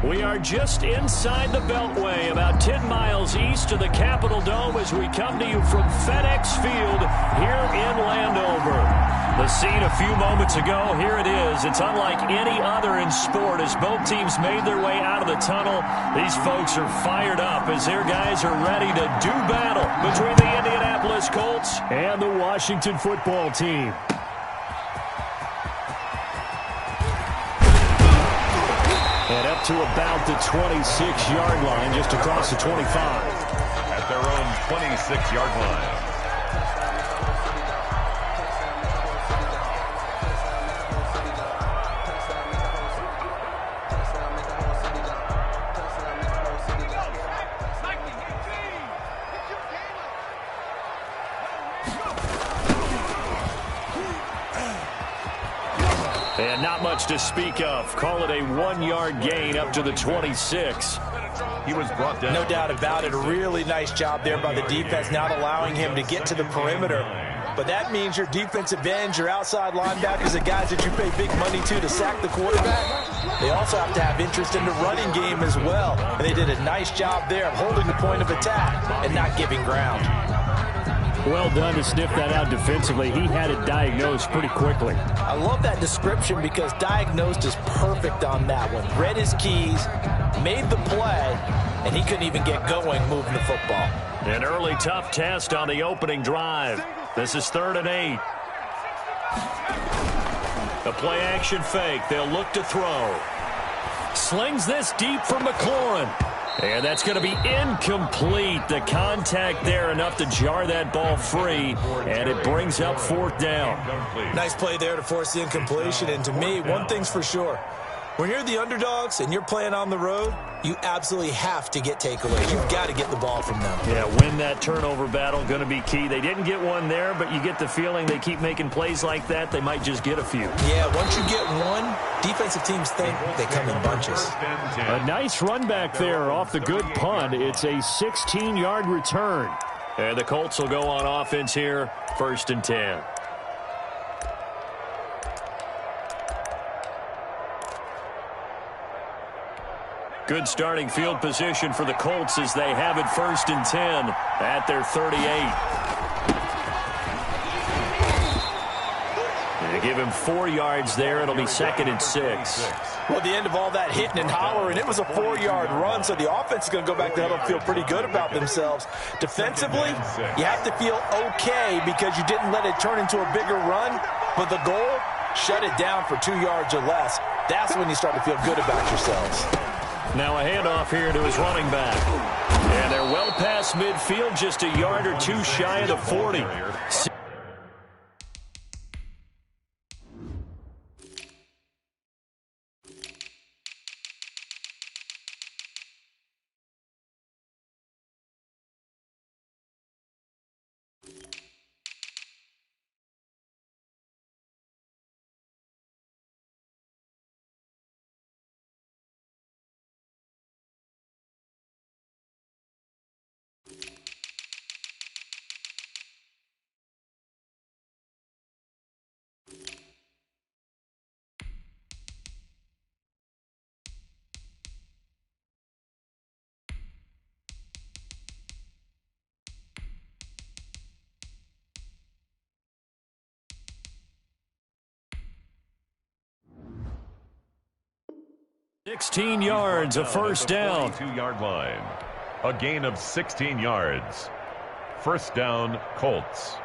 We are just inside the Beltway, about 10 miles east of the Capitol Dome as we come to you from FedEx Field here in Landover. The scene a few moments ago, here it is. It's unlike any other in sport as both teams made their way out of the tunnel. These folks are fired up as their guys are ready to do battle between the Indianapolis Colts and the Washington football team. And up to about the 26-yard line, just across the 25. At their own 26-yard line. And not much to speak of. Call it a 1-yard gain up to the 26. He was brought down. No doubt about it. A really nice job there by the defense, not allowing him to get to the perimeter. But that means your defensive ends, your outside linebackers, the guys that you pay big money to sack the quarterback, they also have to have interest in the running game as well. And they did a nice job there of holding the point of attack and not giving ground. Well done to sniff that out defensively. He had it diagnosed pretty quickly. I love that description because diagnosed is perfect on that one. Read his keys, made the play, and he couldn't even get going moving the football. An early tough test on the opening drive. This is 3rd and 8. A play action fake. They'll look to throw. Slings this deep for McLaurin. And that's going to be incomplete. The contact there enough to jar that ball free, and it brings up 4th down. Nice play there to force the incompletion. And to me, one thing's for sure. When you're the underdogs and you're playing on the road, you absolutely have to get takeaways. You've got to get the ball from them. Yeah, win that turnover battle, going to be key. They didn't get one there, but you get the feeling they keep making plays like that, they might just get a few. Yeah, once you get one, defensive teams think they come in bunches. A nice run back there off the good punt. It's a 16-yard return. And the Colts will go on offense here, 1st and 10. Good starting field position for the Colts as they have it 1st and 10 at their 38. They give him 4 yards there. It'll be 2nd and 6. Well, the end of all that hitting and hollering, it was a 4-yard run, so the offense is going to go back to huddle and feel pretty good about themselves. Defensively, you have to feel okay because you didn't let it turn into a bigger run, but the goal, shut it down for 2 yards or less. That's when you start to feel good about yourselves. Now a handoff here to his running back. And they're well past midfield, just a yard or two shy of the 40. $16 yards, a first down. 22-yard line. A gain of 16 yards. First down, Colts.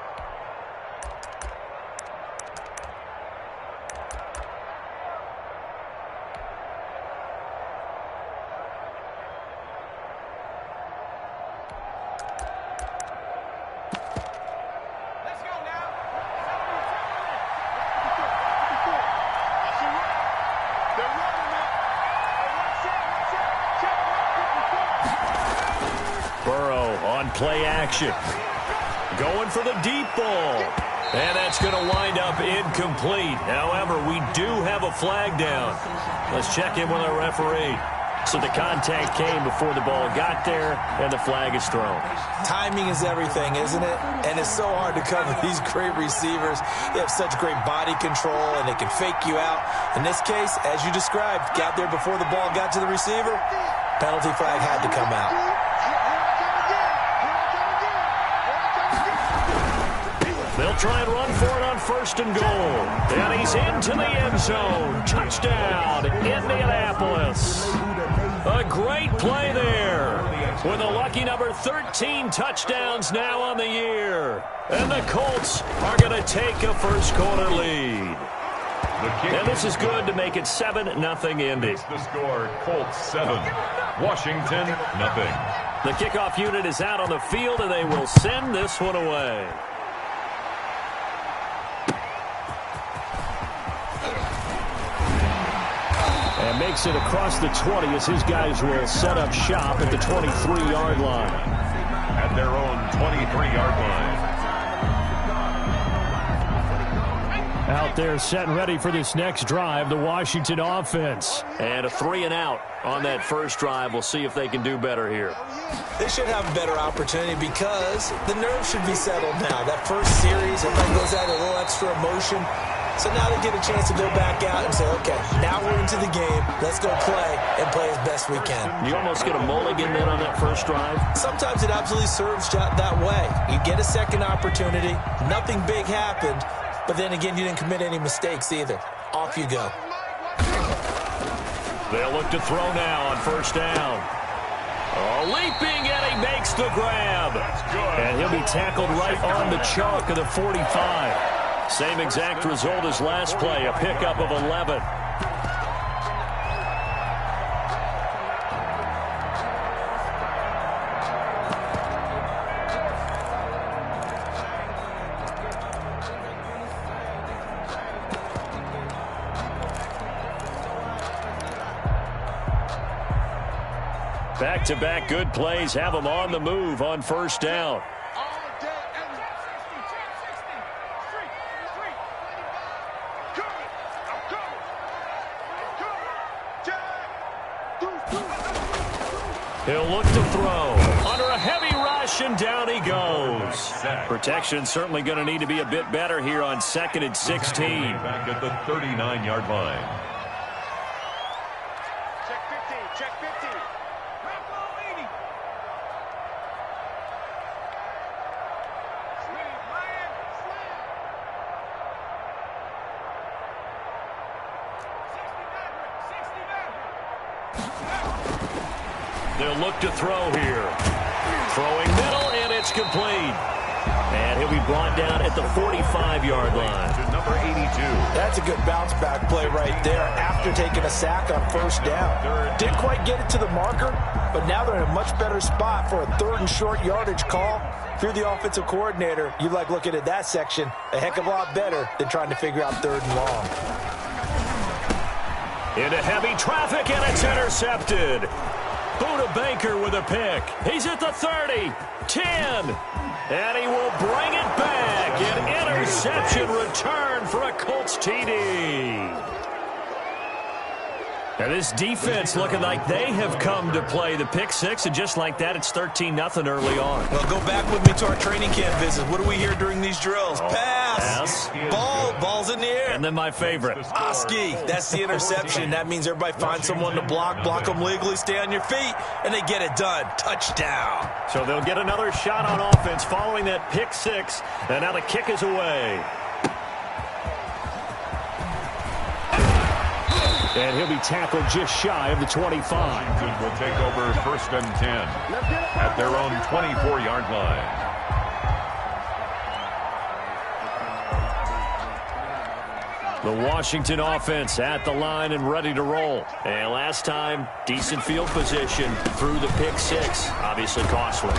Play action. Going for the deep ball. And that's going to wind up incomplete. However, we do have a flag down. Let's check in with our referee. So the contact came before the ball got there, and the flag is thrown. Timing is everything, isn't it? And it's so hard to cover these great receivers. They have such great body control, and they can fake you out. In this case, as you described, got there before the ball got to the receiver. Penalty flag had to come out. They'll try and run for it on 1st and goal. And he's into the end zone. Touchdown, Indianapolis. A great play there. With a lucky number 13 touchdowns now on the year. And the Colts are going to take a first-quarter lead. And this is good to make it 7-0 Indy. The score, Colts 7, Washington 0. The kickoff unit is out on the field, and they will send this one away. And makes it across the 20 as his guys will set up shop at the 23-yard line. At their own 23-yard line. Out there set and ready for this next drive, the Washington offense. And a 3-and-out on that first drive. We'll see if they can do better here. They should have a better opportunity because the nerves should be settled now. That first series, everybody goes out a little extra emotion. So now they get a chance to go back out and say, okay, now we're into the game. Let's go play and play as best we can. You almost get a mulligan then on that first drive? Sometimes it absolutely serves that way. You get a second opportunity. Nothing big happened. But then again, you didn't commit any mistakes either. Off you go. They'll look to throw now on 1st down. Oh, leaping, and he makes the grab. And he'll be tackled right on the chalk of the 45. Same exact result as last play, a pickup of 11. Back-to-back good plays have them on the move on 1st down. He'll look to throw. Under a heavy rush, and down he goes. Protection certainly going to need to be a bit better here on 2nd and 16. Back at the 39-yard line. Check 50. They'll look to throw here. Throwing middle, and it's complete. And he'll be brought down at the 45-yard line. To number 82. That's a good bounce-back play right there after taking a sack on 1st down. Didn't quite get it to the marker, but now they're in a much better spot for a 3rd and short yardage call. If you're the offensive coordinator, you like looking at that section a heck of a lot better than trying to figure out 3rd and long. Into heavy traffic, and it's intercepted. Buda Baker with a pick. He's at the 30, 10, and he will bring it back. An interception return for a Colts TD. Now this defense looking like they have come to play the pick six, and just like that, it's 13-0 early on. Well, go back with me to our training camp visit. What do we hear during these drills? Pass. Ball's in the air. And then my favorite. Oski, that's the interception. That means everybody finds someone to block them legally, stay on your feet, and they get it done. Touchdown. So they'll get another shot on offense following that pick six, and now the kick is away. And he'll be tackled just shy of the 25. Washington will take over 1st and 10 at their own 24-yard line. The Washington offense at the line and ready to roll. And last time, decent field position through the pick six. Obviously costly.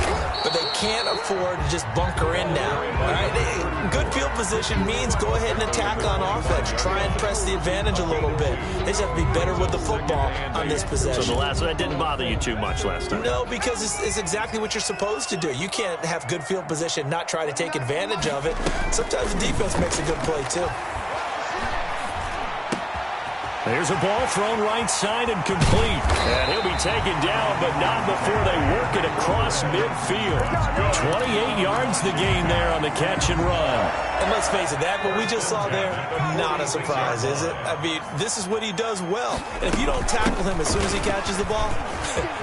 But they can't afford to just bunker in now. All right? Good field position means go ahead and attack on offense. Try and press the advantage a little bit. They just have to be better with the football on this possession. So that didn't bother you too much last time? No, because it's exactly what you're supposed to do. You can't have good field position, not try to take advantage of it. Sometimes the defense makes a good play, too. There's a ball thrown right side and complete. And he'll be taken down, but not before they work it across midfield. 28 yards the gain there on the catch and run. And let's face it, that what we just saw there, not a surprise, is it? I mean, this is what he does well. And if you don't tackle him as soon as he catches the ball,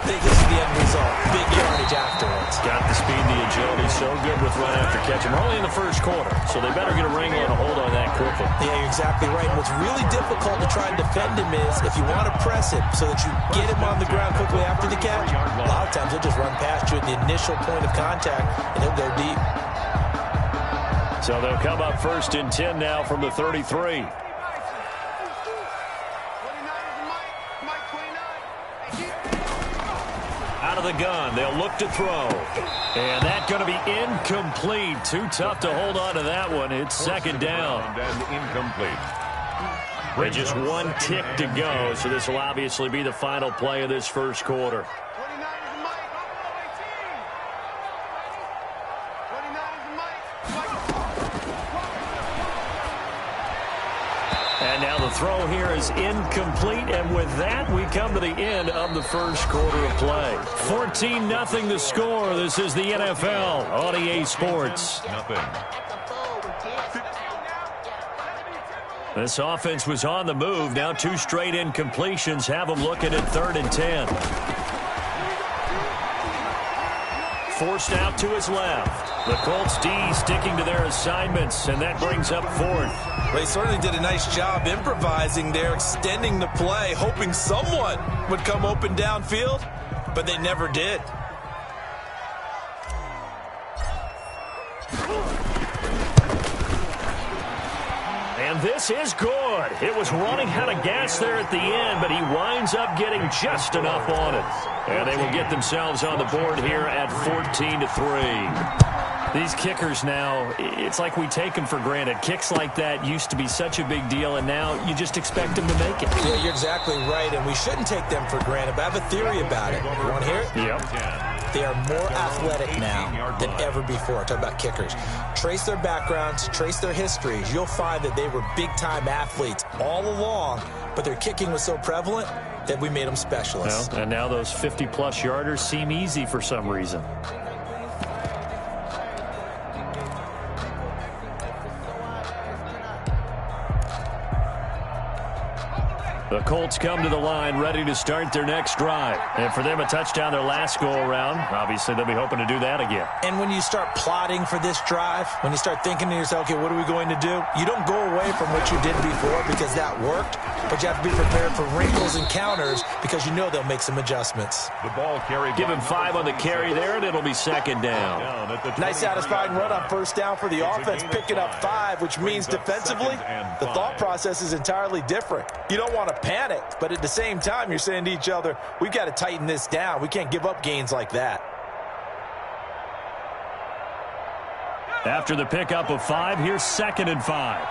this is the end result. Big yardage afterwards. Got the speed, the agility, so good with run after catch. And we're only in the first quarter, so they better get a wrangle and a hold on that quickly. Yeah, you're exactly right. And what's really difficult to try and defend him is if you want to press him so that you get him on the ground quickly after the catch, a lot of times he'll just run past you at the initial point of contact, and he'll go deep. So they'll come up 1st and 10 now from the 33. Out of the gun, they'll look to throw. And that's going to be incomplete. Too tough to hold on to that one. It's 2nd down. And incomplete. And just one tick to go, so this will obviously be the final play of this first quarter. And now the throw here is incomplete, and with that, we come to the end of the first quarter of play. 14-0 the score. This is the NFL on EA Sports. Nothing. This offense was on the move. Now 2 straight incompletions have them looking at 3rd and 10. Forced out to his left. The Colts D sticking to their assignments, and that brings up 4th. They certainly did a nice job improvising there, extending the play, hoping someone would come open downfield, but they never did. And this is good. It was running out of gas there at the end, but he winds up getting just enough on it. And they will get themselves on the board here at 14-3. These kickers now, it's like we take them for granted. Kicks like that used to be such a big deal, and now you just expect them to make it. Yeah, you're exactly right, and we shouldn't take them for granted, but I have a theory about it. You want to hear it? Yep. They are more athletic now than ever before. Talk about kickers. Trace their backgrounds, trace their histories. You'll find that they were big-time athletes all along, but their kicking was so prevalent that we made them specialists. Well, and now those 50-plus yarders seem easy for some reason. The Colts come to the line ready to start their next drive. And for them, a touchdown their last go-around. Obviously, they'll be hoping to do that again. And when you start plotting for this drive, when you start thinking to yourself, okay, what are we going to do? You don't go away from what you did before because that worked, but you have to be prepared for wrinkles and counters because you know they'll make some adjustments. The ball carried. Give him 5 on the carry there, and it'll be 2nd down. Nice satisfying run on 1st down for the offense, picking up 5, which means defensively, the thought process is entirely different. You don't want to panic, but at the same time, you're saying to each other, we've got to tighten this down. We can't give up gains like that. After the pickup of 5, here's 2nd and 5.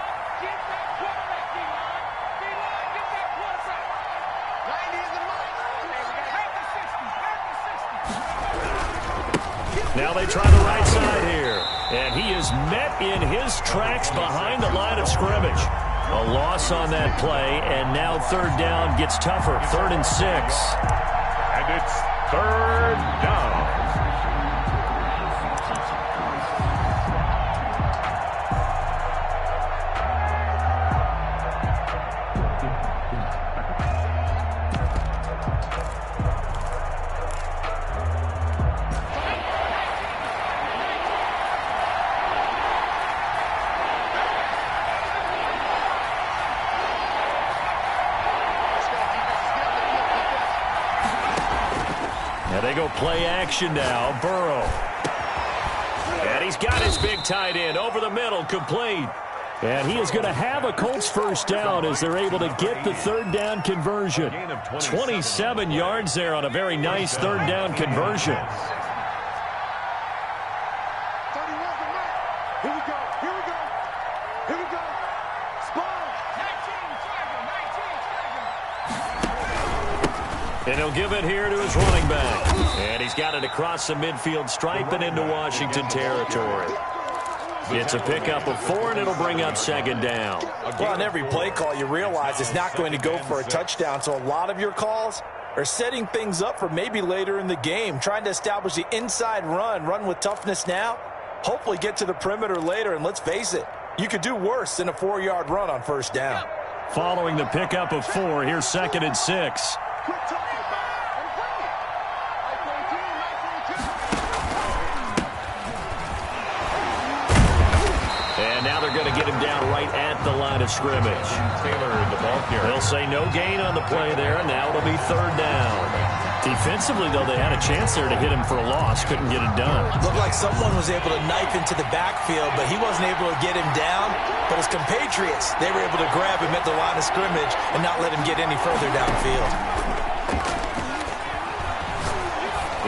Now they try the right side here. And he is met in his tracks behind the line of scrimmage. A loss on that play, and now 3rd down gets tougher. 3rd and 6. And it's 3rd down. They go play action now. Burrow. And he's got his big tight end over the middle, complete. And he is going to have a Colts 1st down as they're able to get the 3rd down conversion. 27 yards there on a very nice 3rd down conversion. Here we go. Here we go. Here we go. And he'll give it here to his running back. And he's got it across the midfield stripe and into Washington territory. It's a pickup of 4, and it'll bring up second down. Well, on every play call, you realize it's not going to go for a touchdown, so a lot of your calls are setting things up for maybe later in the game, trying to establish the inside run with toughness now, hopefully get to the perimeter later, and let's face it, you could do worse than a 4-yard run on first down. Following the pickup of 4, here's 2nd and 6. And now they're going to get him down right at the line of scrimmage. Taylor, the ball carrier. They'll say no gain on the play there, and now it'll be 3rd down. Defensively, though, they had a chance there to hit him for a loss. Couldn't get it done. Looked like someone was able to knife into the backfield, but he wasn't able to get him down. But his compatriots, they were able to grab him at the line of scrimmage and not let him get any further downfield.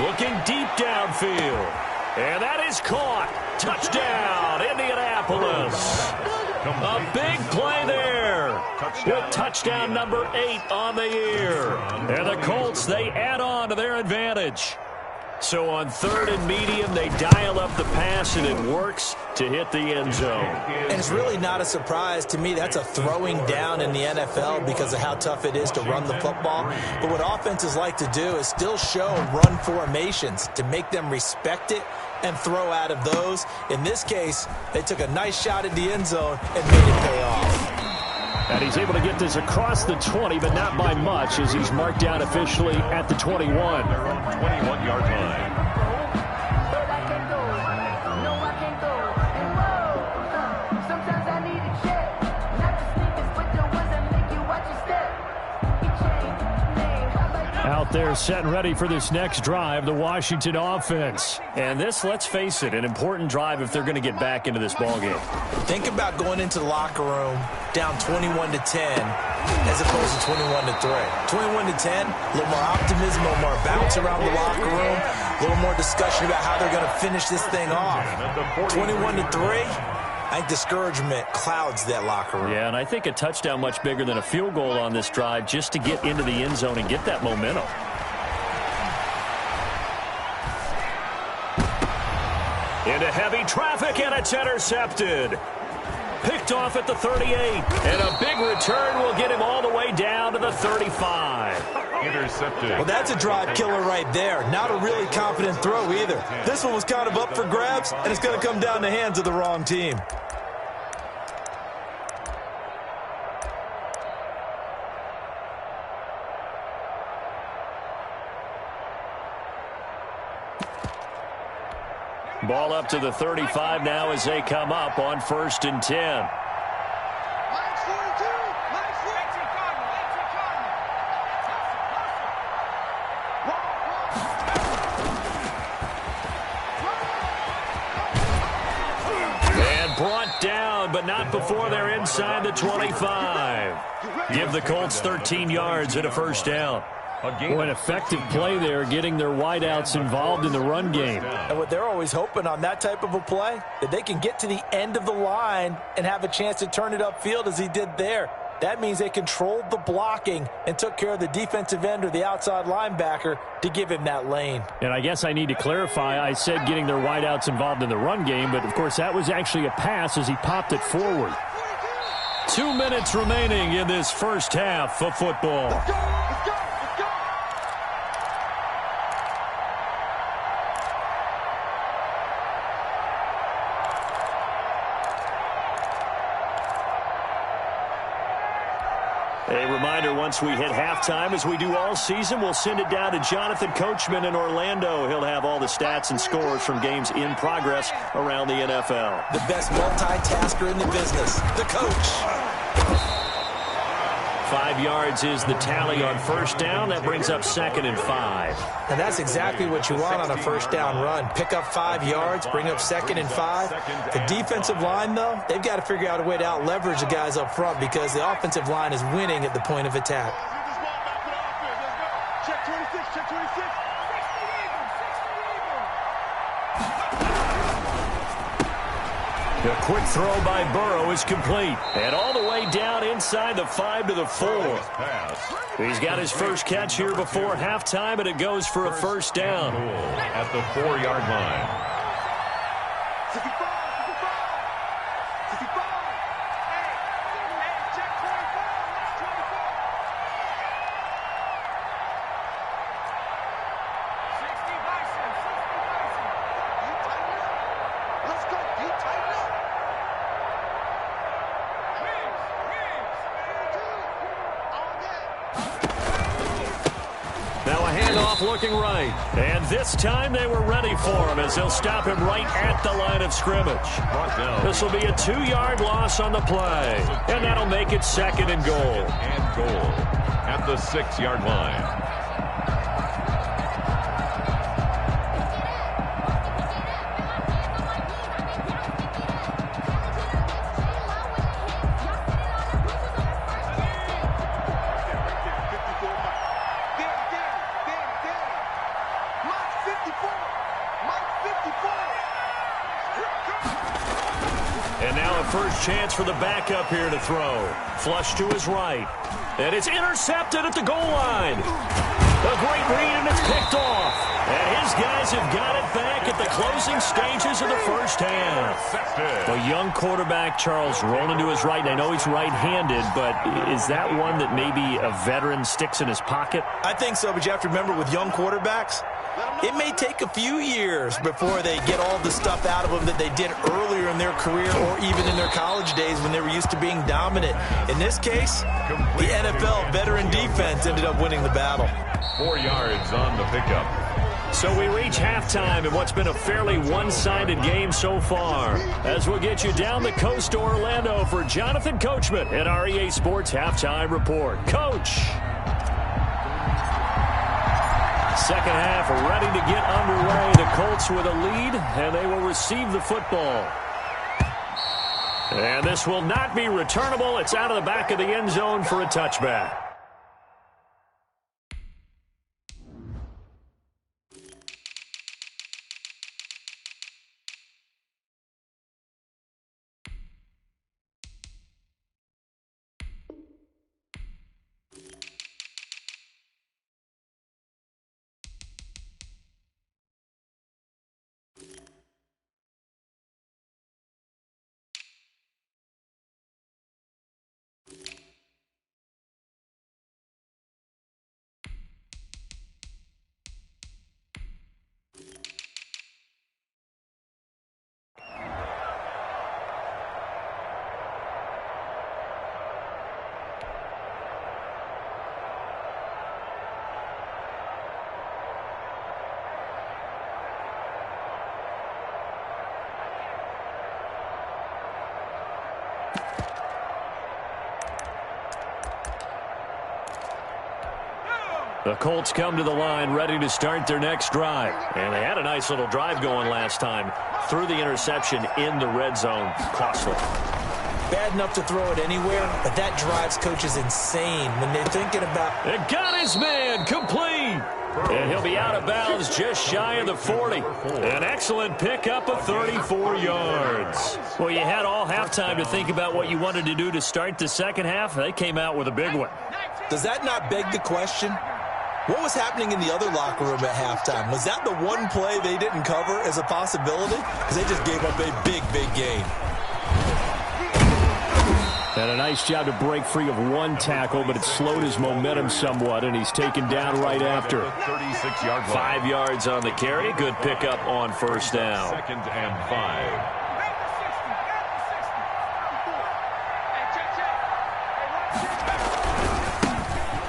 Looking deep downfield. And that is caught. Touchdown, Indianapolis. A big play there. With touchdown number 8 on the year. And the Colts, they add on to their advantage. So on 3rd and medium, they dial up the pass, and it works to hit the end zone. And it's really not a surprise to me. That's a throwing down in the NFL because of how tough it is to run the football. But what offenses like to do is still show run formations to make them respect it and throw out of those. In this case, they took a nice shot at the end zone and made it pay off. And he's able to get this across the 20, but not by much, as he's marked down officially at the 21. Their own 21-yard line. Out there set and ready for this next drive, the Washington offense. And this, let's face it, an important drive if they're going to get back into this ballgame. Think about going into the locker room down 21-10 as opposed to 21-3. 21-10, a little more optimism, a little more bounce around the locker room, a little more discussion about how they're going to finish this thing off. 21-3. I think discouragement clouds that locker room. Yeah, and I think a touchdown much bigger than a field goal on this drive just to get into the end zone and get that momentum. Into heavy traffic, and it's intercepted. Picked off at the 38. And a big return will get him all the way down to the 35. Intercepted. Well, that's a drive killer right there. Not a really confident throw either. This one was kind of up for grabs, and it's going to come down the hands of the wrong team. Ball up to the 35 now as they come up on 1st and 10. Brought down, but not before they're inside the 25. Give the Colts 13 yards and a first down. An effective play there, getting their wideouts involved in the run game. And what they're always hoping on that type of a play, that they can get to the end of the line and have a chance to turn it upfield as he did there. That means they controlled the blocking and took care of the defensive end or the outside linebacker to give him that lane. And I guess I need to clarify, I said getting their wideouts involved in the run game, but of course that was actually a pass as he popped it forward. 2 minutes remaining in this first half of football. Let's go! Let's go! Let's go! A reminder, once we hit halftime, as we do all season, we'll send it down to Jonathan Coachman in Orlando. He'll have all the stats and scores from games in progress around the NFL. The best multitasker in the business, the coach. 5 yards is the tally on first down. That brings up 2nd and 5. And that's exactly what you want on a first down run. Pick up 5 yards, bring up 2nd and 5. The defensive line, though, they've got to figure out a way to out-leverage the guys up front because the offensive line is winning at the point of attack. Check 26, check 26. The quick throw by Burrow is complete. And all the way down inside the 5 to the 4. He's got his first catch here before halftime, and it goes for a first down. At the 4-yard line. a handoff looking right. And this time they were ready for him as they'll stop him right at the line of scrimmage. This will be a 2-yard loss on the play. And that'll make it 2nd and goal. And goal at the 6-yard line. And now a first chance for the backup here to throw. Flush to his right. And it's intercepted at the goal line. A great read, and it's picked off. And his guys have got it back at the closing stages of the first half. The young quarterback, Charles, rolling to his right. I know he's right-handed, but is that one that maybe a veteran sticks in his pocket? I think so, but you have to remember with young quarterbacks, it may take a few years before they get all the stuff out of them that they did earlier in their career or even in their college days when they were used to being dominant. In this case, the NFL veteran defense ended up winning the battle. 4 yards on the pickup. So we reach halftime in what's been a fairly one-sided game so far. As we'll get you down the coast to Orlando for Jonathan Coachman at our EA Sports Halftime Report. Coach! Second half ready to get underway. The Colts with a lead, and they will receive the football. And this will not be returnable. It's out of the back of the end zone for a touchback. The Colts come to the line ready to start their next drive. And they had a nice little drive going last time. Threw the interception in the red zone. Costly. Bad enough to throw it anywhere, but that drives coaches insane when they're thinking about... It got his man complete. And he'll be out of bounds just shy of the 40. An excellent pickup of 34 yards. Well, you had all halftime to think about what you wanted to do to start the second half. They came out with a big one. Does that not beg the question? What was happening in the other locker room at halftime? Was that the one play they didn't cover as a possibility? Because they just gave up a big, big gain. And a nice job to break free of one tackle, but it slowed his momentum somewhat, and he's taken down right after. 36-yard line. 5 yards on the carry. Good pickup on first down. 2nd and 5.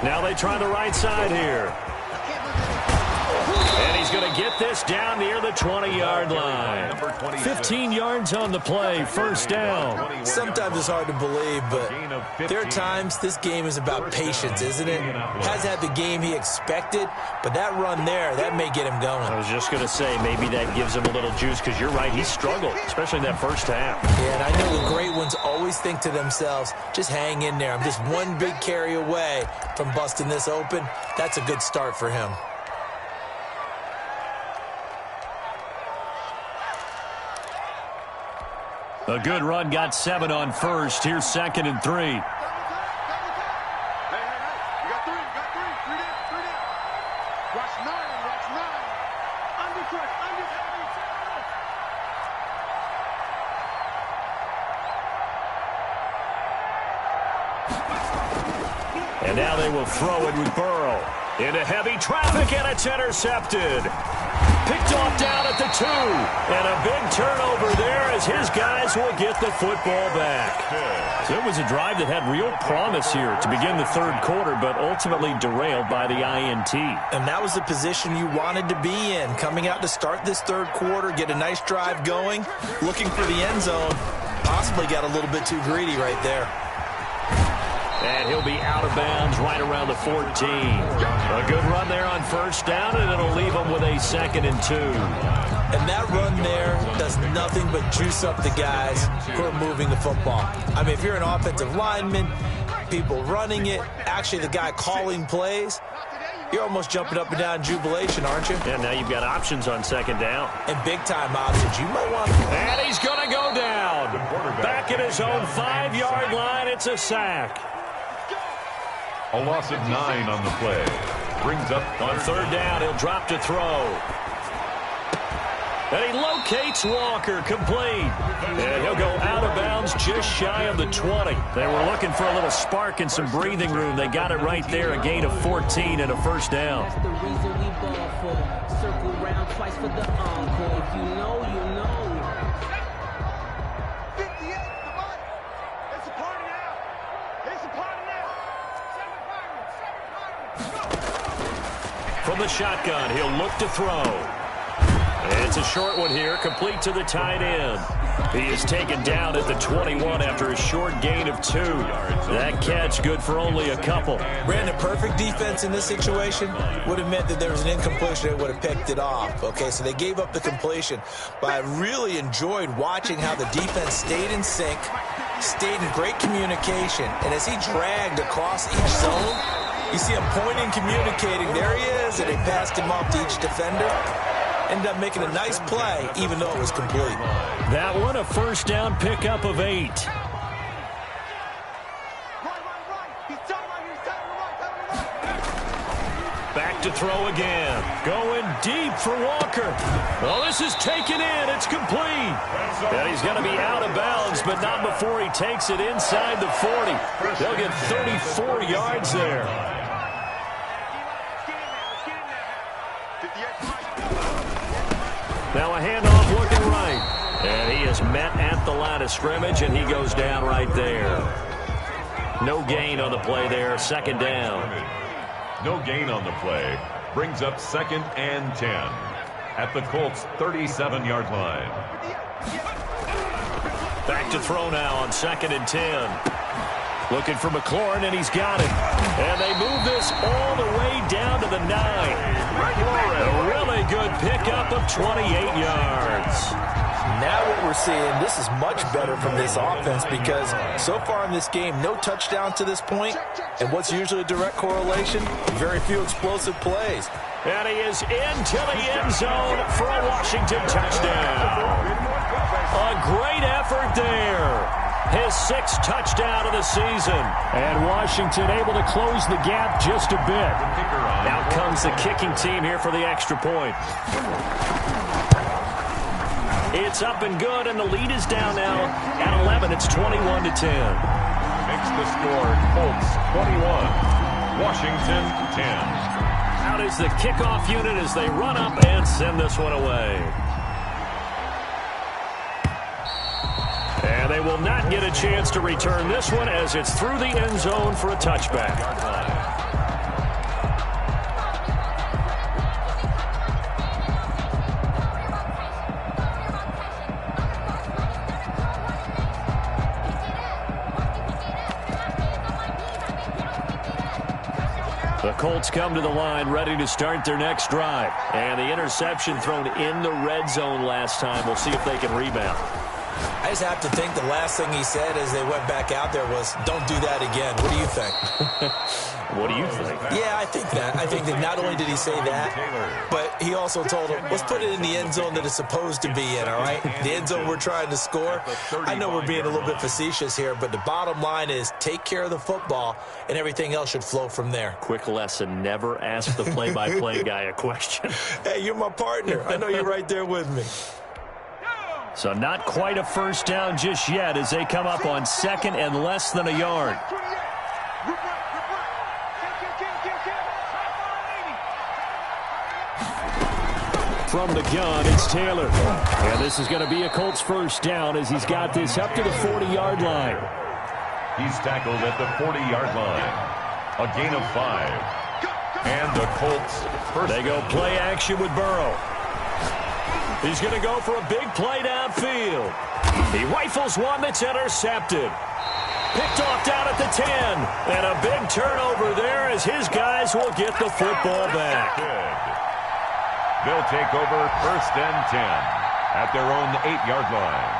Now they try the right side here. And he's going to get this down near the 20-yard line. 15 yards on the play, first down. Sometimes it's hard to believe, but there are times this game is about patience, isn't it? Has had the game he expected, but that run there, that may get him going. I was just going to say, maybe that gives him a little juice, because you're right, he struggled, especially in that first half. Yeah, and I know the great ones always think to themselves, just hang in there. I'm just one big carry away from busting this open. That's a good start for him. A good run, got 7 on first. Here's 2nd and 3. Hey, you got three. Three down. Watch 9. Under pressure. And now they will throw it with Burrow. Into heavy traffic, and it's intercepted. Picked off down at the 2. And a big turnover there as his guys will get the football back. So it was a drive that had real promise here to begin the third quarter, but ultimately derailed by the INT. And that was the position you wanted to be in. Coming out to start this third quarter, get a nice drive going, looking for the end zone. Possibly got a little bit too greedy right there. And he'll be out of bounds right around the 14. A good run there on first down, and it'll leave him with a 2nd and 2. And that run there does nothing but juice up the guys who are moving the football. I mean, if you're an offensive lineman, people running it, actually the guy calling plays, you're almost jumping up and down in jubilation, aren't you? And now you've got options on 2nd down. And big-time options. You might want to... And he's going to go down. Back at his own 5-yard line, it's a sack. A loss of 9 on the play. Brings up on third down. He'll drop to throw. And he locates Walker, complete. And he'll go out of bounds just shy of the 20. They were looking for a little spark and some breathing room. They got it right there, a gain of 14 and a first down. That's the reason we ball for. Circle round twice for the encore. If you know, you know. 58, come on. It's a party now. It's a party now. From the shotgun, he'll look to throw. It's a short one here, complete to the tight end. He is taken down at the 21 after a short gain of 2. That catch good for only a couple. Brandon, perfect defense in this situation would have meant that there was an incompletion that would have picked it off. Okay, so they gave up the completion. But I really enjoyed watching how the defense stayed in sync, stayed in great communication. And as he dragged across each zone, you see him pointing, communicating. There he is, and they passed him off to each defender. Ended up making a nice play, even though it was complete. That one, a first down pickup of 8. Right. He's down right. Back to throw again. Going deep for Walker. Well, this is taken in. It's complete. And he's going to be out of bounds, but not before he takes it inside the 40. They'll get 34 yards there. Now a handoff looking right. And he is met at the line of scrimmage, and he goes down right there. No gain on the play there. 2nd down. No gain on the play. Brings up 2nd and 10 at the Colts' 37-yard line. Back to throw now on 2nd and 10. Looking for McLaurin, and he's got it. And they move this all the way down to the 9. A really good pickup of 28 yards. Now what we're seeing, this is much better from this offense because so far in this game, no touchdown to this point. And what's usually a direct correlation? Very few explosive plays. And he is into the end zone for a Washington touchdown. A great effort there. His 6th touchdown of the season. And Washington able to close the gap just a bit. Out comes the kicking team here for the extra point. It's up and good, and the lead is down now at 11. It's 21-10. Makes the score Colts 21, Washington 10. Out is the kickoff unit as they run up and send this one away. And they will not get a chance to return this one as it's through the end zone for a touchback. The Colts come to the line ready to start their next drive. And the interception thrown in the red zone last time. We'll see if they can rebound. I just have to think the last thing he said as they went back out there was, don't do that again. What do you think? What do you think? Yeah, I think that. I think that not only did he say that, but he also told him, let's put it in the end zone that it's supposed to be in, all right? The end zone we're trying to score. I know we're being a little bit facetious here, but the bottom line is take care of the football, and everything else should flow from there. Quick lesson, never ask the play-by-play guy a question. Hey, you're my partner. I know you're right there with me. So not quite a first down just yet as they come up on 2nd and less than a yard. From the gun, it's Taylor. And this is going to be a Colts first down as he's got this up to the 40-yard line. He's tackled at the 40-yard line. A gain of 5. And the Colts first. They go play action with Burrow. He's going to go for a big play downfield. He rifles one that's intercepted. Picked off down at the 10. And a big turnover there as his guys will get the football back. They'll take over first and 10 at their own 8-yard line.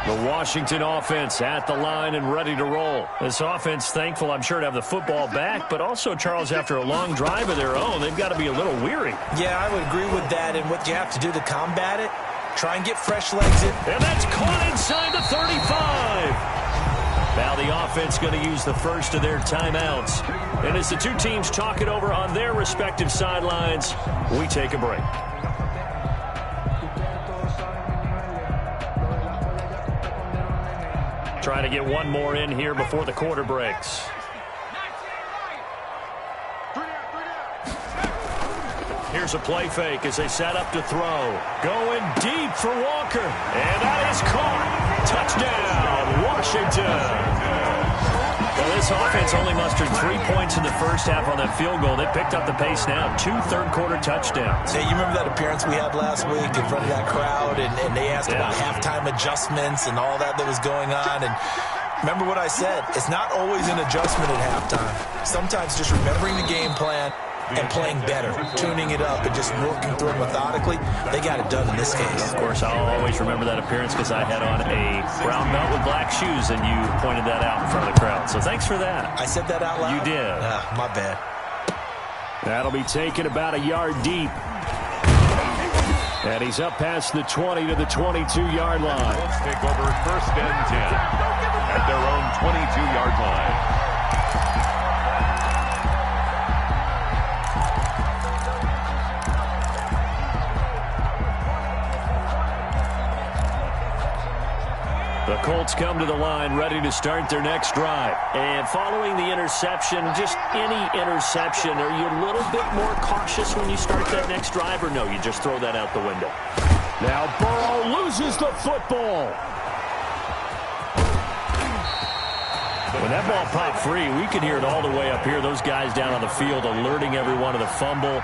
The Washington offense at the line and ready to roll. This offense thankful, I'm sure, to have the football back, but also, Charles, after a long drive of their own, they've got to be a little weary. Yeah, I would agree with that, and what you have to do to combat it, try and get fresh legs in. And that's caught inside the 35. Now the offense going to use the first of their timeouts. And as the two teams talk it over on their respective sidelines, we take a break. Trying to get one more in here before the quarter breaks. Here's a play fake as they set up to throw. Going deep for Walker. And that is caught. Touchdown, Washington. Well, this offense only mustered 3 points in the first half on that field goal. They picked up the pace now. 2 third-quarter touchdowns. Hey, you remember that appearance we had last week in front of that crowd, and they asked about halftime adjustments and all that was going on, and remember what I said. It's not always an adjustment at halftime. Sometimes just remembering the game plan and playing better, tuning it up and just working through it methodically. They got it done in this case. Of course, I'll always remember that appearance because I had on a brown belt with black shoes, and you pointed that out in front of the crowd. So thanks for that. I said that out loud? You did. My bad. That'll be taken about a yard deep. And he's up past the 20 to the 22-yard line. Let's take over first and 10 at their own 22-yard line. The Colts come to the line ready to start their next drive. And following the interception, just any interception, are you a little bit more cautious when you start that next drive, or no, you just throw that out the window? Now Burrow loses the football. When that ball popped free, we could hear it all the way up here. Those guys down on the field alerting everyone of the fumble.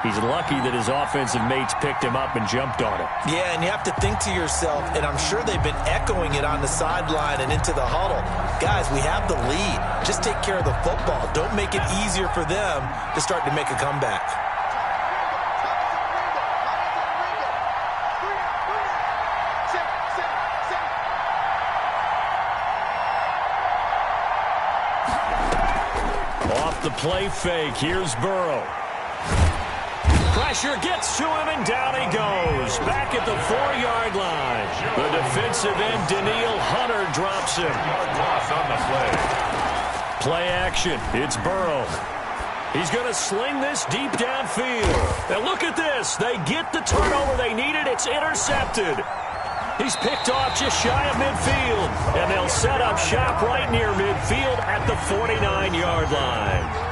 He's lucky that his offensive mates picked him up and jumped on it. Yeah, and you have to think to yourself, and I'm sure they've been echoing it on the sideline and into the huddle. Guys, we have the lead. Just take care of the football. Don't make it easier for them to start to make a comeback. Off the play fake, here's Burrow. Pressure gets to him, and down he goes. Back at the 4-yard line. The defensive end, Daniil Hunter, drops him. Loss on the play. Play action. It's Burrow. He's going to sling this deep downfield. And look at this. They get the turnover they needed. It's intercepted. He's picked off just shy of midfield. And they'll set up shop right near midfield at the 49-yard line.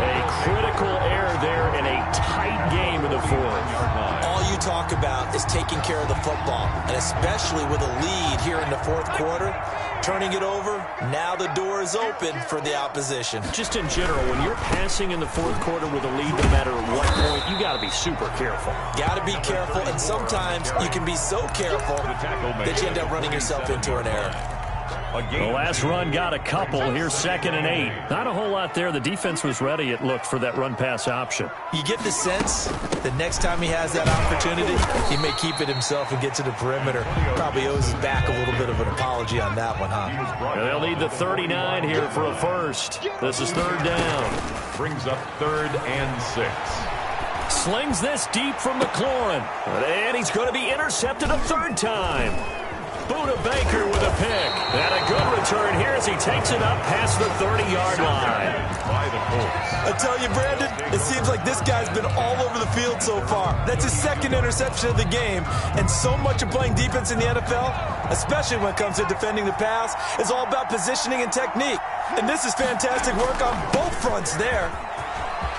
A critical error there in a tight game in the fourth. All you talk about is taking care of the football, and especially with a lead here in the fourth quarter, turning it over, now the door is open for the opposition. Just in general, when you're passing in the fourth quarter with a lead, no matter what point, you got to be super careful. Got to be careful, and sometimes you can be so careful that you end up running yourself into an error. The last run got a couple. Here's 2nd and 8. Not a whole lot there. The defense was ready, it looked, for that run-pass option. You get the sense that next time he has that opportunity, he may keep it himself and get to the perimeter. Probably owes his back a little bit of an apology on that one, huh? And they'll need the 39 here for a first. This is 3rd down. Brings up 3rd and 6. Slings this deep from McLaurin. And he's going to be intercepted a 3rd time. Buda Baker with a pick. And a good return here as he takes it up past the 30-yard line. By the Colts. I tell you, Brandon, it seems like this guy's been all over the field so far. That's his 2nd interception of the game. And so much of playing defense in the NFL, especially when it comes to defending the pass, is all about positioning and technique. And this is fantastic work on both fronts there.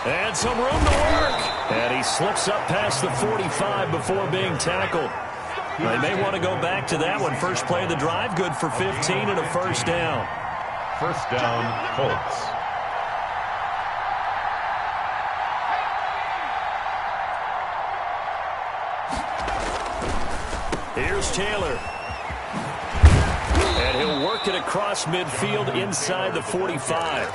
And some room to work. And he slips up past the 45 before being tackled. They may want to go back to that one. First play of the drive, good for 15 and a first down. First down, Colts. Here's Taylor. And he'll work it across midfield inside the 45.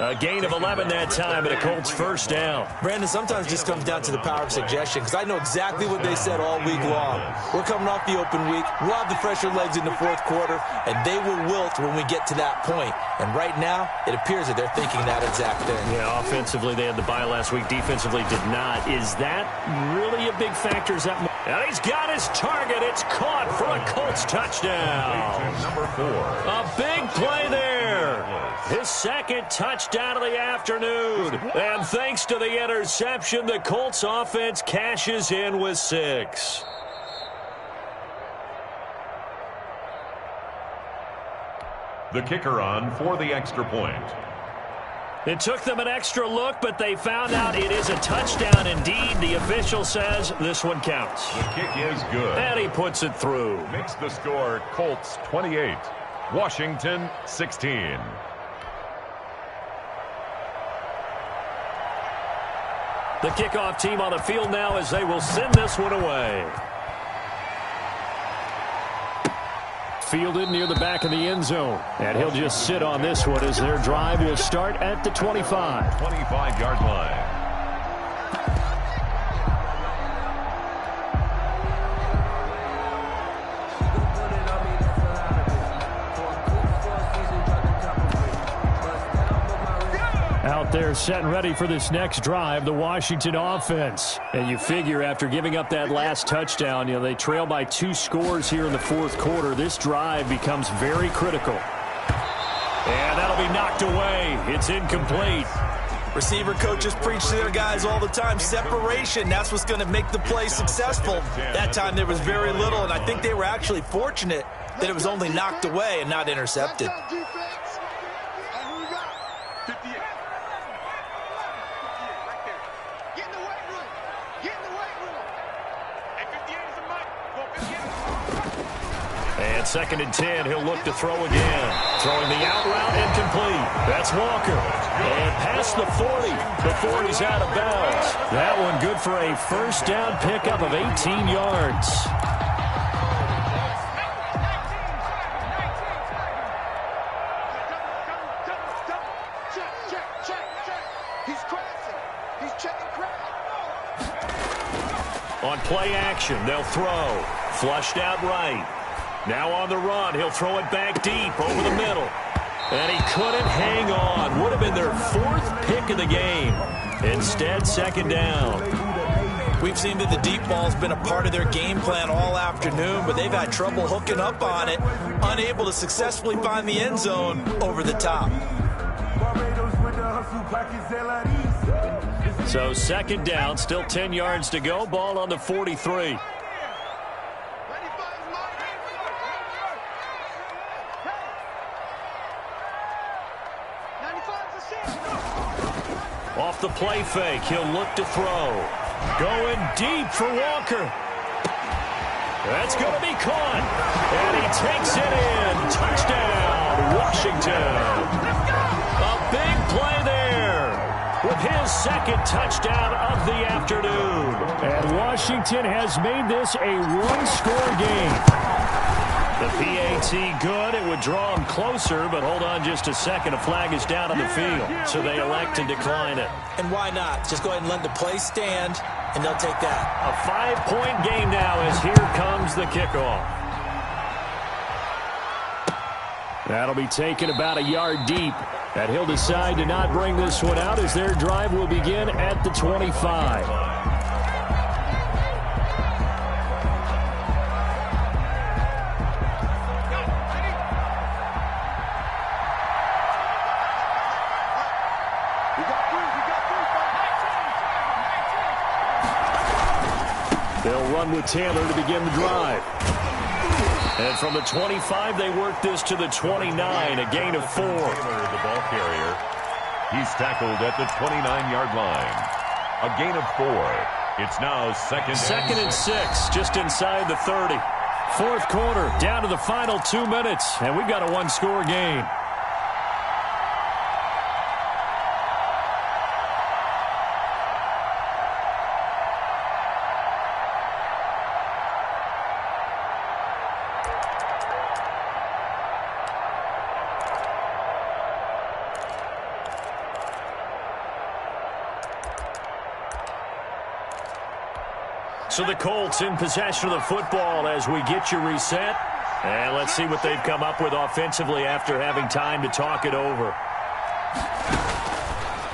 A gain of 11 that time, and a Colts first down. Brandon, sometimes it just comes down to the power of suggestion, because I know exactly what they said all week long. We're coming off the open week. We'll have the fresher legs in the fourth quarter, and they will wilt when we get to that point. And right now, it appears that they're thinking that exact thing. Yeah, offensively, they had the bye last week. Defensively, did not. Is that really a big factor? Is that? And he's got his target. It's caught for a Colts touchdown. Number 4. A big play there. His second touchdown of the afternoon. And thanks to the interception, the Colts offense cashes in with 6. The kicker on for the extra point. It took them an extra look, but they found out it is a touchdown indeed. The official says this one counts. The kick is good. And he puts it through. Makes the score Colts 28, Washington 16. The kickoff team on the field now as they will send this one away. Fielded near the back of the end zone. And he'll just sit on this one as their drive will start at the 25. 25-yard line. Out there set and ready for this next drive, the Washington offense. And you figure after giving up that last touchdown, they trail by 2 scores here in the fourth quarter. This drive becomes very critical. And that'll be knocked away. It's incomplete. Receiver coaches preach to their guys all the time. Separation, that's what's going to make the play successful. That time there was very little, and I think they were actually fortunate that it was only knocked away and not intercepted. And 2nd and 10, he'll look to throw again. Throwing the out route incomplete. That's Walker. And past the 40 before he's out of bounds. That one good for a first down pickup of 18 yards. On play action, they'll throw. Flushed out right. Now on the run, he'll throw it back deep over the middle. And he couldn't hang on. Would have been their 4th pick of the game. Instead, 2nd down. We've seen that the deep ball's been a part of their game plan all afternoon, but they've had trouble hooking up on it, unable to successfully find the end zone over the top. So 2nd down, still 10 yards to go. Ball on the 43. Off the play fake, he'll look to throw. Going deep for Walker. That's going to be caught. And he takes it in. Touchdown, Washington. A big play there with his 2nd touchdown of the afternoon. And Washington has made this a 1-score game. The PAT good. It would draw them closer, but hold on just a second. A flag is down on the field, so they elect to decline it. And why not? Just go ahead and let the play stand, and they'll take that. A 5-point game now as here comes the kickoff. That'll be taken about a yard deep. And he'll decide to not bring this one out as their drive will begin at the 25. They'll run with Taylor to begin the drive. And from the 25, they work this to the 29, a gain of 4. Taylor, the ball carrier. He's tackled at the 29-yard line. A gain of 4. It's now second and 6, just inside the 30. Fourth quarter, down to the final 2 minutes, and we've got a one-score game. So the Colts in possession of the football as we get you reset. And let's see what they've come up with offensively after having time to talk it over.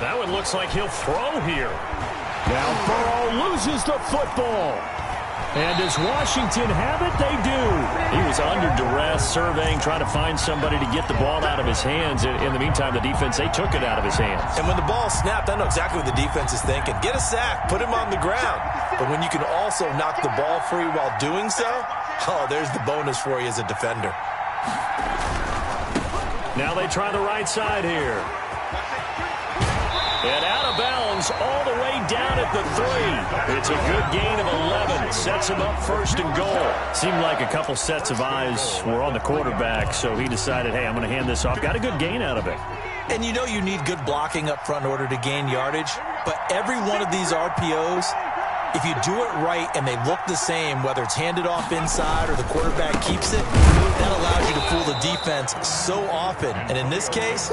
That one looks like he'll throw here. Now Burrow loses the football. And does Washington have it? They do. He was under duress, surveying, trying to find somebody to get the ball out of his hands. In the meantime, the defense, they took it out of his hands. And when the ball snapped, I know exactly what the defense is thinking. Get a sack, put him on the ground. But when you can also knock the ball free while doing so, oh, there's the bonus for you as a defender. Now they try the right side here. And out of bounds all the way down at the 3. It's a good gain of 11. Sets him up first and goal. Seemed like a couple sets of eyes were on the quarterback, so he decided, hey, I'm going to hand this off. Got a good gain out of it. And you know you need good blocking up front in order to gain yardage. But every one of these RPOs, if you do it right and they look the same, whether it's handed off inside or the quarterback keeps it, that allows you to fool the defense so often. And in this case,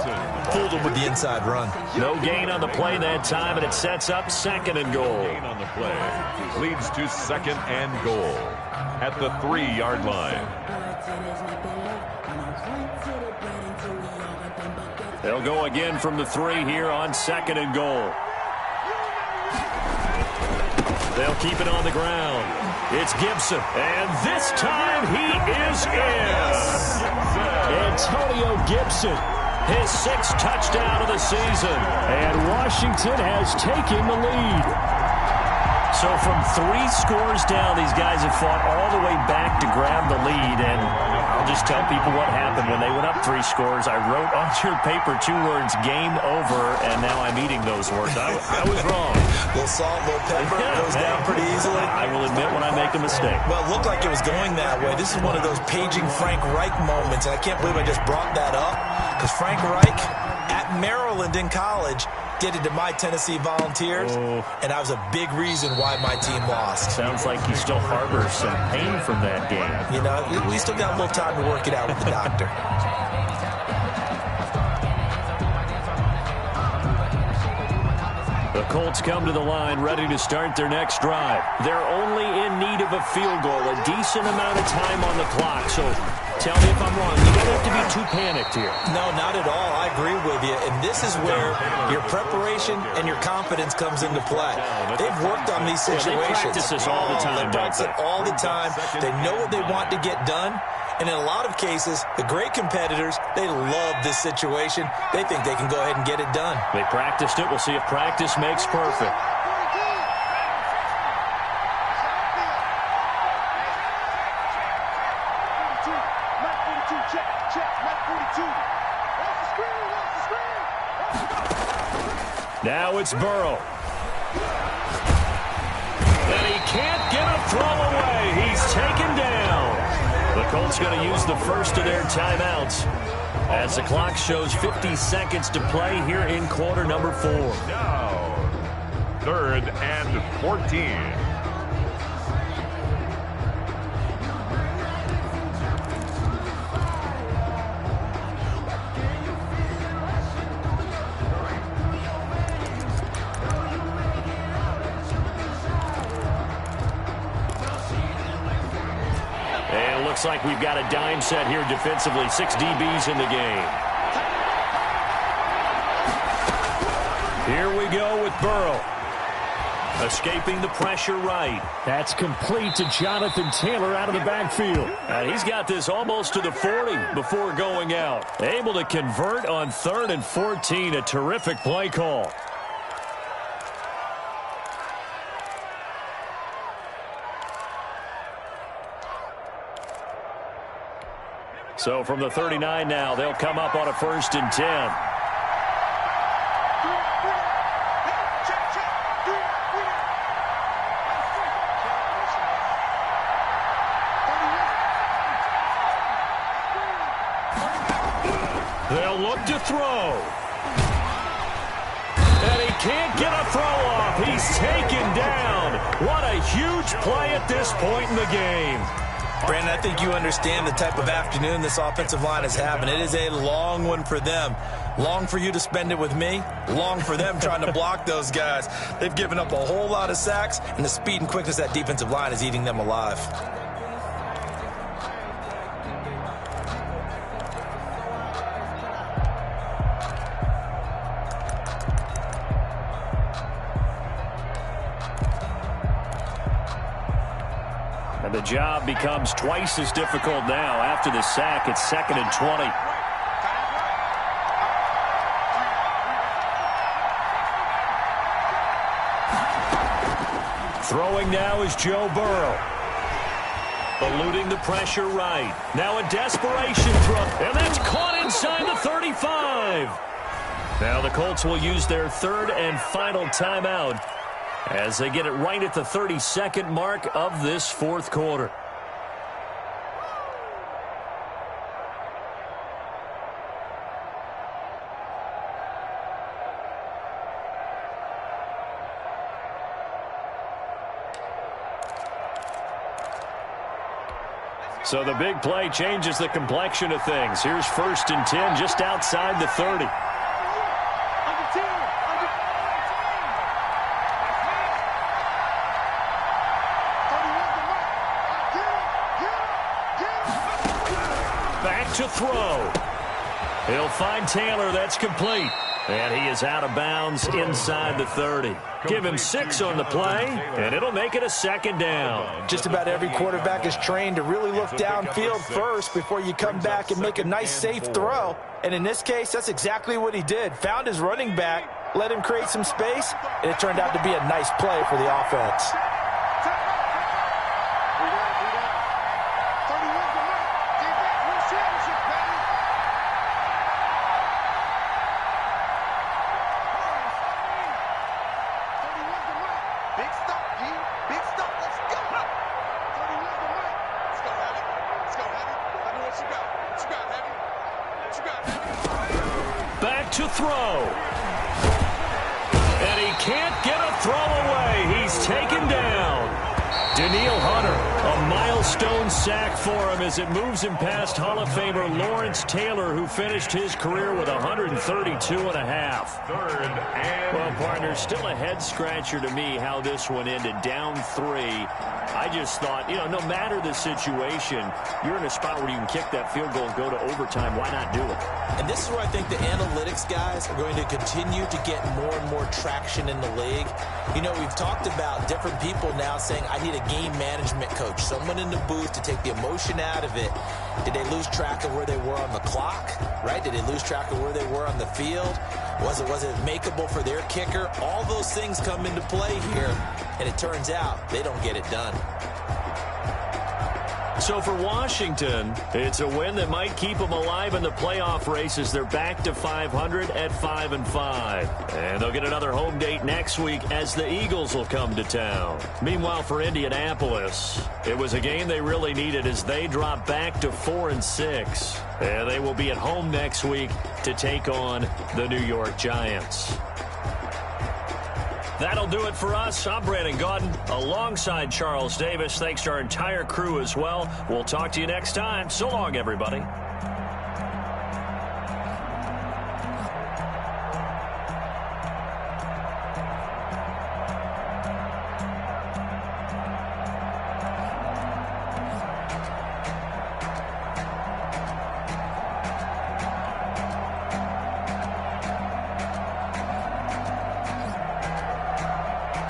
fooled them with the inside run. No gain on the play that time, and it sets up second and goal. Gain on the play leads to second and goal at the 3-yard line. They'll go again from the 3 here on second and goal. They'll keep it on the ground. It's Gibson, and this time he is in. Antonio Gibson, his 6th touchdown of the season, and Washington has taken the lead. So from 3 scores down, these guys have fought all the way back to grab the lead, and I'll just tell people what happened when they went up 3 scores. I wrote on your paper 2 words, game over, and now I'm eating those words. I was wrong. A little salt, a little pepper, goes down pretty easily. I will admit when I make a mistake. Well, it looked like it was going that way. This is one of those paging Frank Reich moments, and I can't believe I just brought that up, because Frank Reich at Maryland in college did it to my Tennessee Volunteers, and I was a big reason why my team lost. Sounds like he still harbors some pain from that game. You know, we still got a little time to work it out with the doctor. The Colts come to the line ready to start their next drive. They're only in need of a field goal, a decent amount of time on the clock. So tell me if I'm wrong. You don't have to be too panicked here. No, not at all. I agree with you. And this is where your preparation and your confidence comes into play. They've worked on these situations. They practice this all the time. They practice it all the time. They know what they want to get done. And in a lot of cases, the great competitors, they love this situation. They think they can go ahead and get it done. They practiced it. We'll see if practice makes perfect. Now it's Burrow. And he can't get a throw away. He's taken down. The Colts going to use the first of their timeouts as the clock shows 50 seconds to play here in quarter number 4. Now, 3rd and 14. Looks like we've got a dime set here defensively. 6 DBs in the game. Here we go with Burrow. Escaping the pressure right. That's complete to Jonathan Taylor out of the backfield. He's got this almost to the 40 before going out. Able to convert on 3rd and 14. A terrific play call. So from the 39 now, they'll come up on a 1st and 10. They'll look to throw. And he can't get a throw off. He's taken down. What a huge play at this point in the game. Brandon, I think you understand the type of afternoon this offensive line is having. It is a long one for them. Long for you to spend it with me. Long for them trying to block those guys. They've given up a whole lot of sacks, and the speed and quickness of that defensive line is eating them alive. And the job becomes twice as difficult now. After the sack, it's 2nd and 20. Throwing now is Joe Burrow. Eluding the pressure right. Now a desperation throw. And that's caught inside the 35. Now the Colts will use their 3rd and final timeout as they get it right at the 32nd mark of this 4th quarter. So the big play changes the complexion of things. Here's 1st and 10 just outside the 30. Back to throw. He'll find Taylor. That's complete. And he is out of bounds inside the 30. Give him 6 on the play, and it'll make it a 2nd down. Just about every quarterback is trained to really look downfield first before you come back and make a nice, safe throw. And in this case, that's exactly what he did. Found his running back, let him create some space, and it turned out to be a nice play for the offense. Back to throw. And he can't get a throw away. He's taken down. Daniil Hunter, a milestone sack for him as it moves him past Hall of Famer Lawrence Taylor, who finished his career with 132 and a half. Well, partner, still a head-scratcher to me how this one ended, down 3. I just thought, no matter the situation, you're in a spot where you can kick that field goal and go to overtime. Why not do it? And this is where I think the analytics guys are going to continue to get more and more traction in the league. We've talked about different people now saying, I need a game management coach, someone in the booth to take the emotion out of it. Did they lose track of where they were on the clock, right? Did they lose track of where they were on the field? Was it makeable for their kicker? All those things come into play here, and it turns out they don't get it done. So for Washington, it's a win that might keep them alive in the playoff race as they're back to 500 at 5-5. And they'll get another home date next week as the Eagles will come to town. Meanwhile, for Indianapolis, it was a game they really needed as they drop back to 4-6. And they will be at home next week to take on the New York Giants. That'll do it for us. I'm Brandon Gaudin alongside Charles Davis. Thanks to our entire crew as well. We'll talk to you next time. So long, everybody.